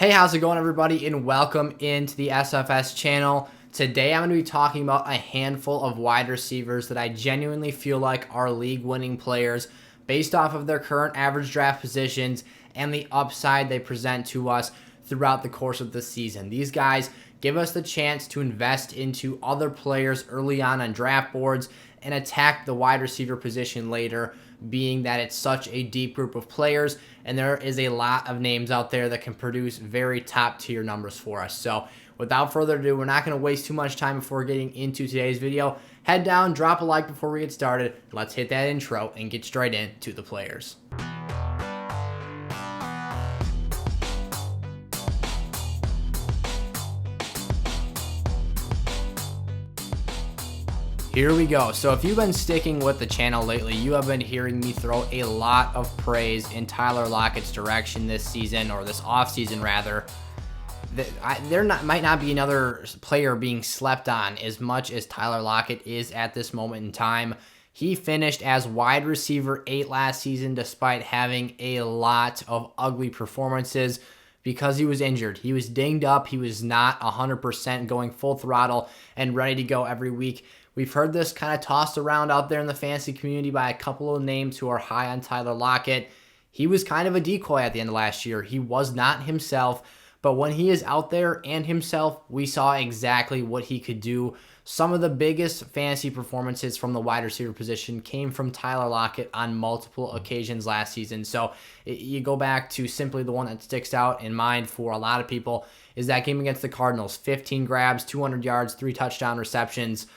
Hey, how's it going, everybody, and welcome into the SFS channel. Today I'm going to be talking about a handful of wide receivers that I genuinely feel like are league-winning players based off of their current average draft positions and the upside they present to us throughout the course of the season. These guys give us the chance to invest into other players early on draft boards and attack the wide receiver position later, being that it's such a deep group of players and there is a lot of names out there that can produce very top tier numbers for us. So without further ado, we're not going to waste too much time before getting into today's video. Head down, drop a like before we get started. Let's hit that intro and get straight into the players. Here we go. So if you've been sticking with the channel lately, you have been hearing me throw a lot of praise in Tyler Lockett's direction this season, or this offseason rather. Might not be another player being slept on as much as Tyler Lockett is at this moment in time. He finished as wide receiver 8 last season despite having a lot of ugly performances because he was injured. He was dinged up. He was not 100% going full throttle and ready to go every week. We've heard this kind of tossed around out there in the fantasy community by a couple of names who are high on Tyler Lockett. He was kind of a decoy at the end of last year. He was not himself, but when he is out there and himself, we saw exactly what he could do. Some of the biggest fantasy performances from the wide receiver position came from Tyler Lockett on multiple occasions last season. So you go back to simply the one that sticks out in mind for a lot of people is that game against the Cardinals. 15 grabs, 200 yards, 3 touchdown receptions.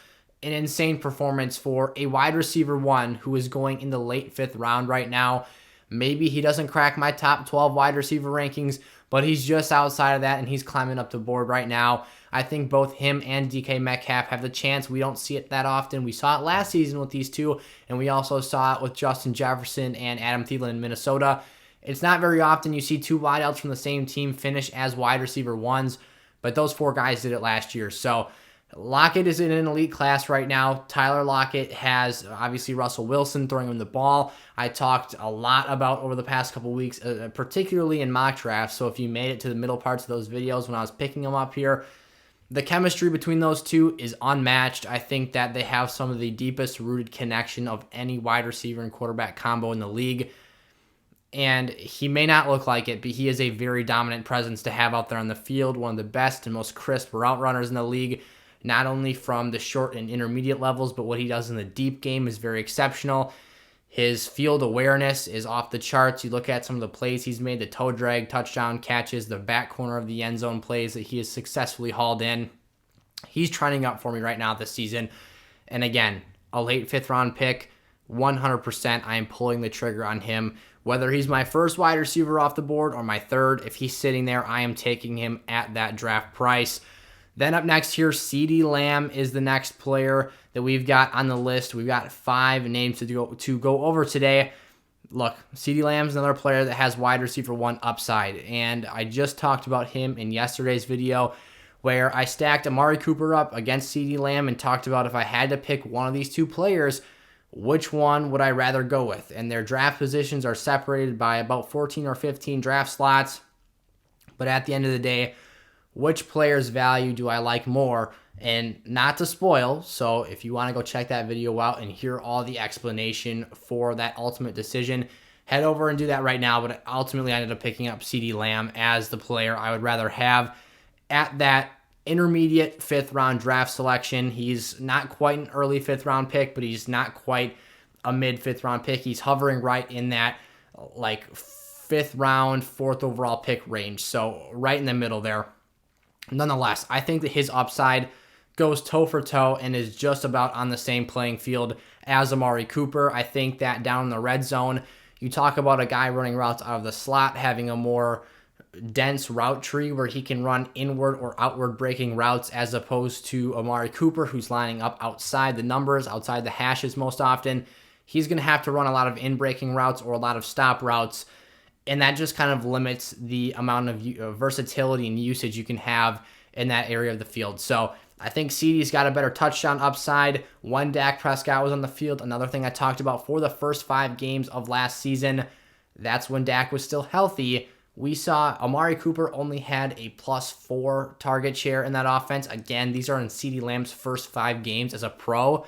An insane performance for a wide receiver 1 who is going in the late 5th round right now. Maybe he doesn't crack my top 12 wide receiver rankings, but he's just outside of that and he's climbing up the board right now. I think both him and DK Metcalf have the chance. We don't see it that often. We saw it last season with these two, and we also saw it with Justin Jefferson and Adam Thielen in Minnesota. It's not very often you see 2 wideouts from the same team finish as wide receiver 1s, but those 4 guys did it last year. So Lockett is in an elite class right now. Tyler Lockett has obviously Russell Wilson throwing him the ball. I talked a lot about over the past couple weeks, particularly in mock drafts. So if you made it to the middle parts of those videos when I was picking them up here, the chemistry between those two is unmatched. I think that they have some of the deepest rooted connection of any wide receiver and quarterback combo in the league. And he may not look like it, but he is a very dominant presence to have out there on the field. One of the best and most crisp route runners in the league. Not only from the short and intermediate levels, but what he does in the deep game is very exceptional. His field awareness is off the charts. You look at some of the plays he's made, the toe drag, touchdown catches, the back corner of the end zone plays that he has successfully hauled in. He's trending up for me right now this season. And again, a late 5th round pick, 100% I am pulling the trigger on him. Whether he's my first wide receiver off the board or my third, if he's sitting there, I am taking him at that draft price. Then up next here, Ceedee Lamb is the next player that we've got on the list. We've got 5 names to go over today. Look, Ceedee Lamb's another player that has wide receiver 1 upside, and I just talked about him in yesterday's video where I stacked Amari Cooper up against Ceedee Lamb and talked about if I had to pick one of these 2 players, which one would I rather go with? And their draft positions are separated by about 14 or 15 draft slots, but at the end of the day, which player's value do I like more? And not to spoil, so if you want to go check that video out and hear all the explanation for that ultimate decision, head over and do that right now. But ultimately, I ended up picking up Ceedee Lamb as the player I would rather have at that intermediate 5th round draft selection. He's not quite an early 5th round pick, but he's not quite a mid 5th round pick. He's hovering right in that like 5th round, 4th overall pick range. So right in the middle there. Nonetheless, I think that his upside goes toe for toe and is just about on the same playing field as Amari Cooper. I think that down in the red zone, you talk about a guy running routes out of the slot, having a more dense route tree where he can run inward or outward breaking routes as opposed to Amari Cooper, who's lining up outside the numbers, outside the hashes most often. He's going to have to run a lot of in-breaking routes or a lot of stop routes. And that just kind of limits the amount of versatility and usage you can have in that area of the field. So I think Ceedee's got a better touchdown upside when Dak Prescott was on the field. Another thing I talked about for the first 5 games of last season, that's when Dak was still healthy. We saw Amari Cooper only had a +4 target share in that offense. Again, these are in Ceedee Lamb's first 5 games as a pro.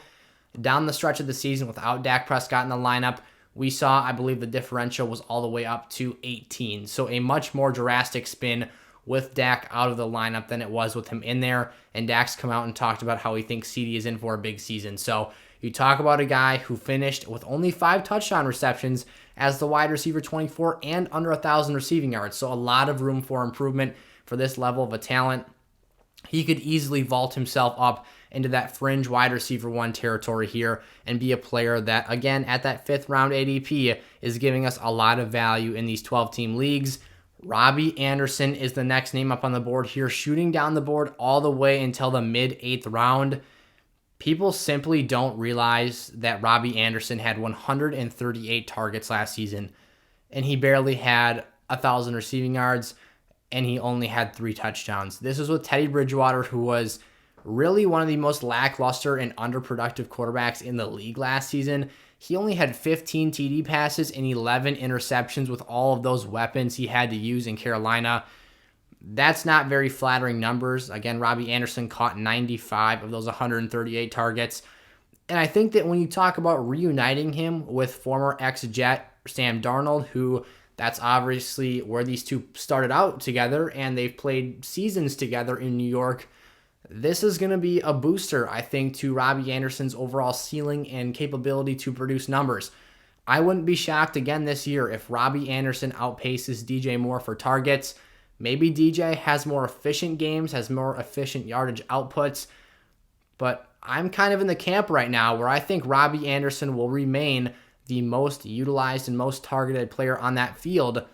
Down the stretch of the season without Dak Prescott in the lineup, we saw, I believe, the differential was all the way up to 18. So a much more drastic spin with Dak out of the lineup than it was with him in there. And Dak's come out and talked about how he thinks Ceedee is in for a big season. So you talk about a guy who finished with only 5 touchdown receptions as the wide receiver 24 and under 1,000 receiving yards. So a lot of room for improvement for this level of a talent. He could easily vault himself up into that fringe wide receiver 1 territory here and be a player that, again, at that 5th round ADP is giving us a lot of value in these 12-team leagues. Robby Anderson is the next name up on the board here, shooting down the board all the way until the mid-8th round. People simply don't realize that Robby Anderson had 138 targets last season, and he barely had 1,000 receiving yards, and he only had 3 touchdowns. This is with Teddy Bridgewater, who was really one of the most lackluster and underproductive quarterbacks in the league last season. He only had 15 TD passes and 11 interceptions with all of those weapons he had to use in Carolina. That's not very flattering numbers. Again, Robby Anderson caught 95 of those 138 targets. And I think that when you talk about reuniting him with former ex-Jet Sam Darnold, who that's obviously where these two started out together, and they've played seasons together in New York, this is going to be a booster, I think, to Robby Anderson's overall ceiling and capability to produce numbers. I wouldn't be shocked again this year if Robby Anderson outpaces DJ Moore for targets. Maybe DJ has more efficient games, has more efficient yardage outputs, but I'm kind of in the camp right now where I think Robby Anderson will remain the most utilized and most targeted player on that field.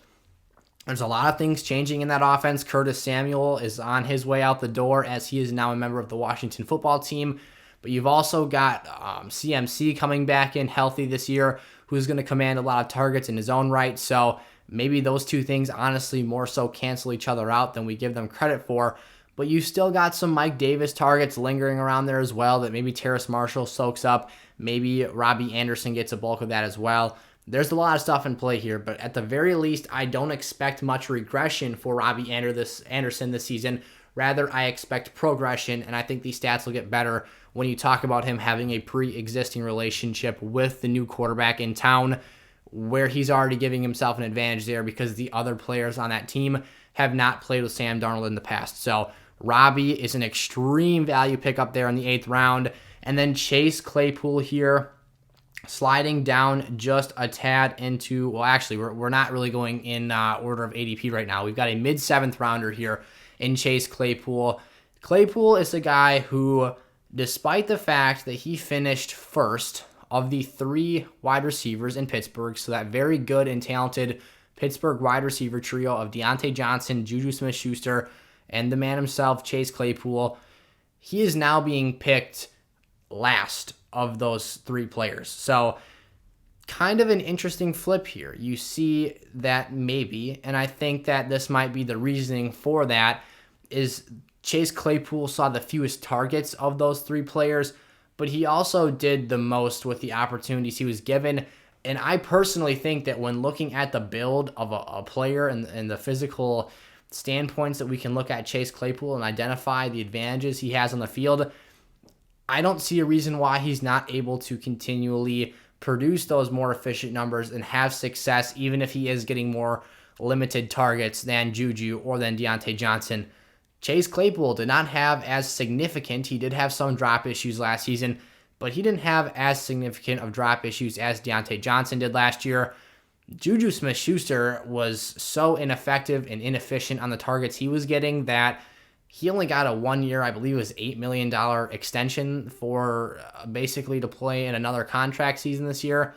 There's a lot of things changing in that offense. Curtis Samuel is on his way out the door as he is now a member of the Washington football team. But you've also got CMC coming back in healthy this year, who's going to command a lot of targets in his own right. So maybe those two things honestly more so cancel each other out than we give them credit for. But you still got some Mike Davis targets lingering around there as well that maybe Terrace Marshall soaks up. Maybe Robby Anderson gets a bulk of that as well. There's a lot of stuff in play here, but at the very least, I don't expect much regression for Robby Anderson this season. Rather, I expect progression, and I think these stats will get better when you talk about him having a pre-existing relationship with the new quarterback in town, where he's already giving himself an advantage there because the other players on that team have not played with Sam Darnold in the past. So Robby is an extreme value pickup there in the 8th round. And then Chase Claypool here, sliding down just a tad into, well, actually, we're not really going in order of ADP right now. We've got a mid-7th rounder here in Chase Claypool. Claypool is a guy who, despite the fact that he finished first of the 3 wide receivers in Pittsburgh, so that very good and talented Pittsburgh wide receiver trio of Deontay Johnson, Juju Smith-Schuster, and the man himself, Chase Claypool, he is now being picked last of those 3 players. So kind of an interesting flip here. You see that maybe, and I think that this might be the reasoning for that, is Chase Claypool saw the fewest targets of those 3 players, but he also did the most with the opportunities he was given. And I personally think that when looking at the build of a player and the physical standpoints that we can look at Chase Claypool and identify the advantages he has on the field, I don't see a reason why he's not able to continually produce those more efficient numbers and have success, even if he is getting more limited targets than Juju or than Deontay Johnson. Chase Claypool did not have as significant, he did have some drop issues last season, but he didn't have as significant of drop issues as Deontay Johnson did last year. Juju Smith-Schuster was so ineffective and inefficient on the targets he was getting that he only got a 1-year, I believe it was $8 million extension for basically to play in another contract season this year.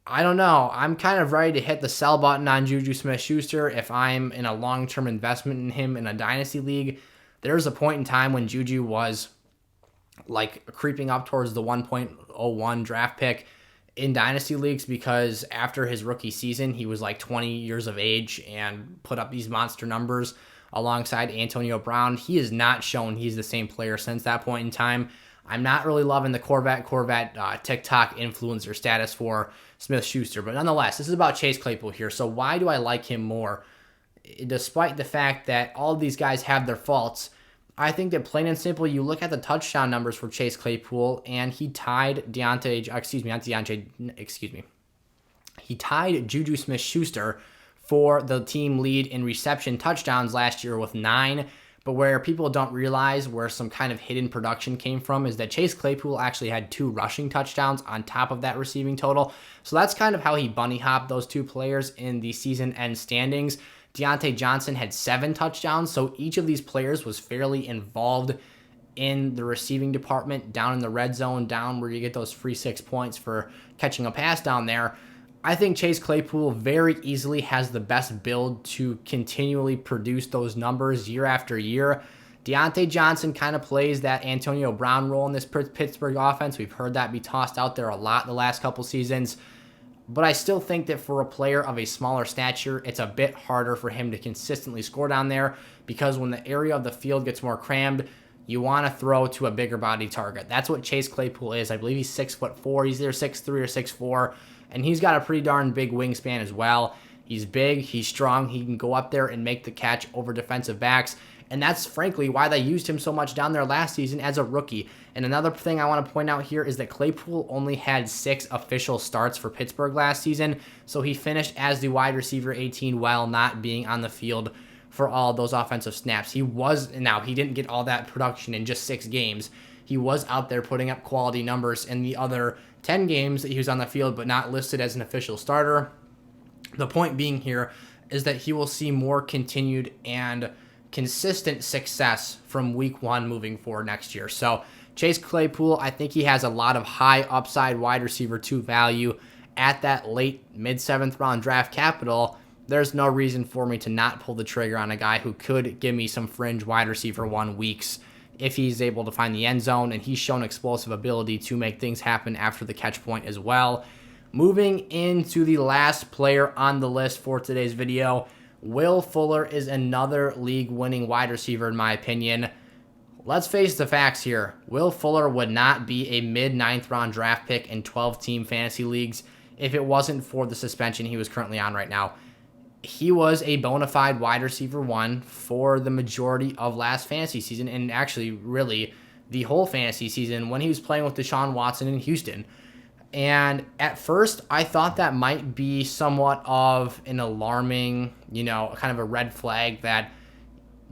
I don't know. I'm kind of ready to hit the sell button on Juju Smith-Schuster if I'm in a long-term investment in him in a dynasty league. There was a point in time when Juju was like creeping up towards the 1.01 draft pick in dynasty leagues because after his rookie season, he was like 20 years of age and put up these monster numbers alongside Antonio Brown. He has not shown he's the same player since that point in time. I'm not really loving the Corvette TikTok influencer status for Smith-Schuster, but nonetheless, this is about Chase Claypool here. So why do I like him more? despite the fact that all these guys have their faults, I think that plain and simple, you look at the touchdown numbers for Chase Claypool, and he tied He tied Juju Smith-Schuster for the team lead in reception touchdowns last year with 9. But where people don't realize where some kind of hidden production came from is that Chase Claypool actually had 2 rushing touchdowns on top of that receiving total. So that's kind of how he bunny hopped those 2 players in the season end standings. Deontay Johnson had 7 touchdowns, so each of these players was fairly involved in the receiving department, down in the red zone, down where you get those free 6 points for catching a pass down there. I think Chase Claypool very easily has the best build to continually produce those numbers year after year. Deontay Johnson kind of plays that Antonio Brown role in this Pittsburgh offense. We've heard that be tossed out there a lot the last couple seasons. But I still think that for a player of a smaller stature, it's a bit harder for him to consistently score down there, because when the area of the field gets more crammed, you want to throw to a bigger body target. That's what Chase Claypool is. I believe he's 6'4". He's either 6'3" or 6'4". And he's got a pretty darn big wingspan as well. He's big, he's strong, he can go up there and make the catch over defensive backs. And that's frankly why they used him so much down there last season as a rookie. And another thing I want to point out here is that Claypool only had 6 official starts for Pittsburgh last season. So he finished as the wide receiver 18 while not being on the field for all those offensive snaps. He didn't get all that production in just 6 games. He was out there putting up quality numbers in the other 10 games that he was on the field, but not listed as an official starter. The point being here is that he will see more continued and consistent success from week 1 moving forward next year. So Chase Claypool, I think he has a lot of high upside wide receiver 2 value at that late mid-7th round draft capital. There's no reason for me to not pull the trigger on a guy who could give me some fringe wide receiver 1 weeks if he's able to find the end zone, and he's shown explosive ability to make things happen after the catch point as well. Moving into the last player on the list for today's video, Will Fuller is another league-winning wide receiver in my opinion. Let's face the facts here. Will Fuller would not be a mid-9th round draft pick in 12-team fantasy leagues if it wasn't for the suspension he was currently on right now. He was a bona fide wide receiver 1 for the majority of last fantasy season, and actually really the whole fantasy season when he was playing with Deshaun Watson in Houston. And at first, I thought that might be somewhat of an alarming, kind of a red flag that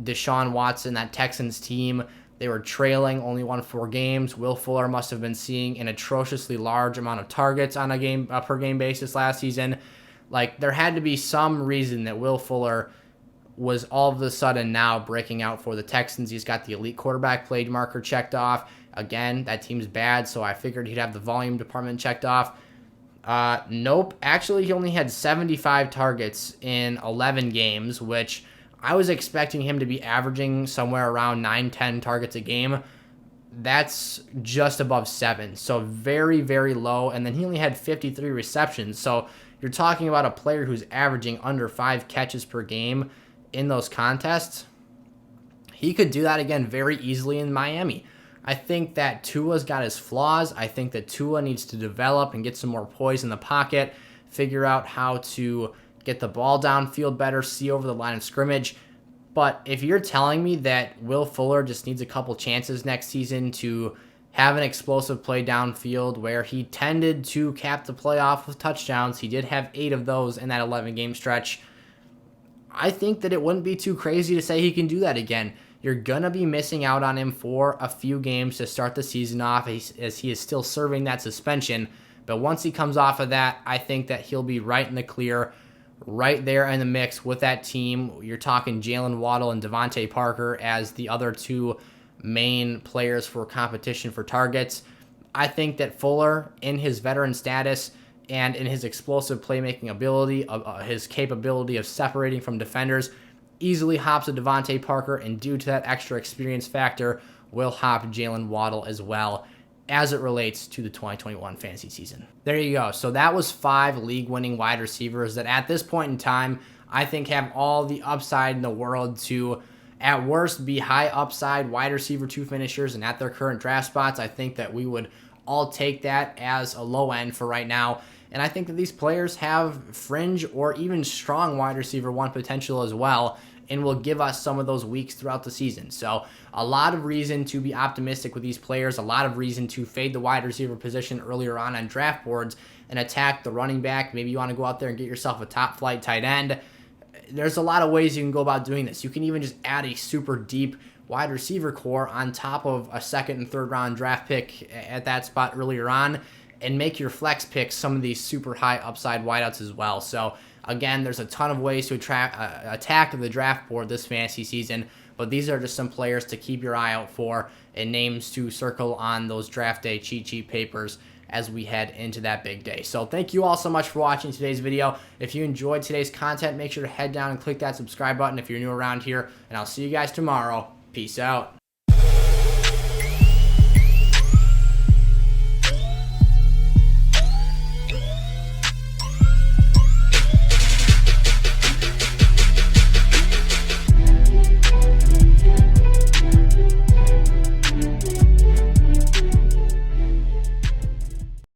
Deshaun Watson, that Texans team, they were trailing, only won 4 games. Will Fuller must have been seeing an atrociously large amount of targets on a per game basis last season. Like, there had to be some reason that Will Fuller was all of a sudden now breaking out for the Texans. He's got the elite quarterback play marker checked off. Again, that team's bad, so I figured he'd have the volume department checked off. Nope. Actually, he only had 75 targets in 11 games, which I was expecting him to be averaging somewhere around 9-10 targets a game. That's just above 7, so very, very low. And then he only had 53 receptions, so you're talking about a player who's averaging under 5 catches per game in those contests. He could do that again very easily in Miami. I think that Tua's got his flaws. I think that Tua needs to develop and get some more poise in the pocket, figure out how to get the ball downfield better, see over the line of scrimmage. But if you're telling me that Will Fuller just needs a couple chances next season to have an explosive play downfield where he tended to cap the playoff with touchdowns, he did have 8 of those in that 11-game stretch, I think that it wouldn't be too crazy to say he can do that again. You're going to be missing out on him for a few games to start the season off as he is still serving that suspension. But once he comes off of that, I think that he'll be right in the clear, right there in the mix with that team. You're talking Jalen Waddle and Devontae Parker as the other 2 main players for competition for targets. I think that Fuller, in his veteran status and in his explosive playmaking ability, his capability of separating from defenders, easily hops a Devontae Parker, and due to that extra experience factor, will hop Jalen Waddle as well as it relates to the 2021 fantasy season. There you go. So that was 5 league-winning wide receivers that at this point in time, I think have all the upside in the world to, at worst, be high upside wide receiver 2 finishers, and at their current draft spots, I think that we would all take that as a low end for right now. And I think that these players have fringe or even strong wide receiver 1 potential as well, and will give us some of those weeks throughout the season. So a lot of reason to be optimistic with these players, a lot of reason to fade the wide receiver position earlier on draft boards and attack the running back. Maybe you want to go out there and get yourself a top flight tight end. There's a lot of ways you can go about doing this. You can even just add a super deep wide receiver core on top of a 2nd and 3rd round draft pick at that spot earlier on, and make your flex picks some of these super high upside wideouts as well. So again, there's a ton of ways to attack the draft board this fantasy season, but these are just some players to keep your eye out for and names to circle on those draft day cheat sheet papers as we head into that big day. So thank you all so much for watching today's video. If you enjoyed today's content, make sure to head down and click that subscribe button if you're new around here, and I'll see you guys tomorrow. Peace out.